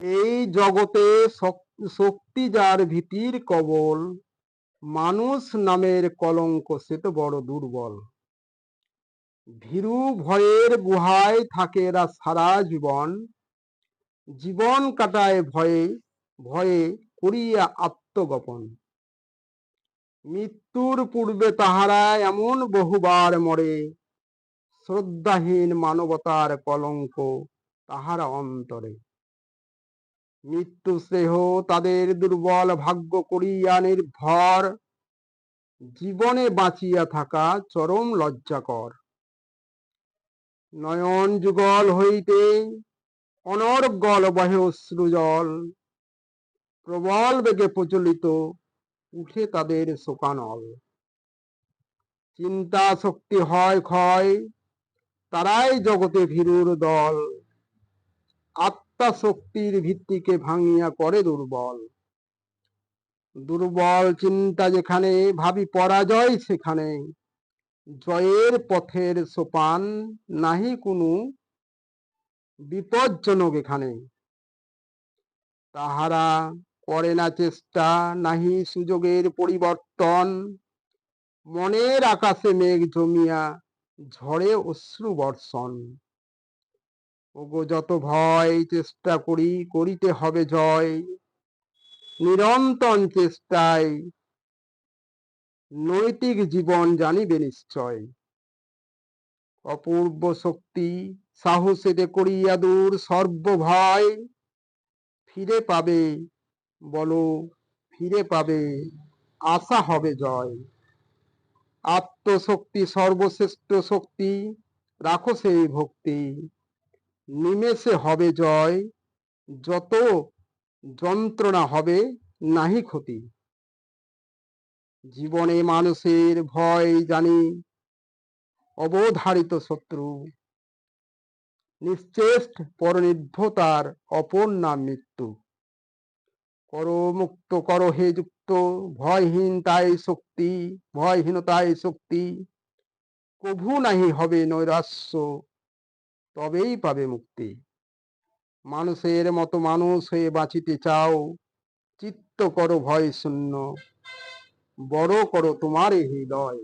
এই জগতে শক্তি যার ভীতির কবল, মানুষ নামের কলঙ্ক সে তো বড় দুর্বল। ভীরু ভয়ের গুহায় থাকে এরা সারা জীবন, জীবন কাটায় ভয়ে ভয়ে করিয়া আত্মগোপন। মৃত্যুর পূর্বে তাহারা এমন বহুবার মরে, শ্রদ্ধাহীন মানবতার কলঙ্ক তাহারা অন্তরে। মৃত্যু স্নেহ তাদের দুর্বল ভাগ্য করিয়া নির্ভর, জীবনে বাঁচিয়া থাকা চরম লজ্জাকর। নয়ন যুগল হইতে অনর্গল বহে অশ্রুজল, প্রবল বেগে প্রচলিত উঠে তাদের শোকানল। চিন্তা শক্তি হয় ক্ষয়, তারাই জগতে ভীরুর দল, আত্মা শক্তির ভিত্তিকে ভাঙিয়া করে দুর্বল। দুর্বল চিন্তা যেখানে, ভাবি পরাজয় সেখানে, জয়ের পথের সোপান নাহি কোনো বিপজ্জনক এখানে। তাহারা করে না চেষ্টা, নাহি সুযোগের পরিবর্তন, মনের আকাশে মেঘ জমিয়া ঝড়ে অশ্রু বর্ষণ। ওগো যত ভয় চেষ্টা করি, করিতে হবে জয়, নিরন্তর চেষ্টায় নৈতিক জীবন জানিবে নিশ্চয়। অপূর্ব শক্তি সাহসেতে করিয়া দূর সর্বভয়, ফিরে পাবে বলো ফিরে পাবে, আশা হবে জয়। আত্মশক্তি সর্বশ্রেষ্ঠ শক্তি, রাখো সেই ভক্তি, নিমেষে হবে জয়, যত যন্ত্রণা হবে নাহি ক্ষতি। জীবনে মানুষের ভয় জানি অবধারিত শত্রু, নিশ্চেষ্ট পরনির্ভতার অপর নাম মৃত্যু। করো মুক্ত করো হে যুক্ত, ভয়হীনতাই শক্তি, ভয়হীনতাই শক্তি, কভু নাহি হবে নৈরাশ্য, তবেই পাবে মুক্তি। মানুষের মতো মানুষ হয়ে বাঁচিতে চাও, চিত্ত করো ভয় শূন্য, বড় করো তোমার হৃদয়।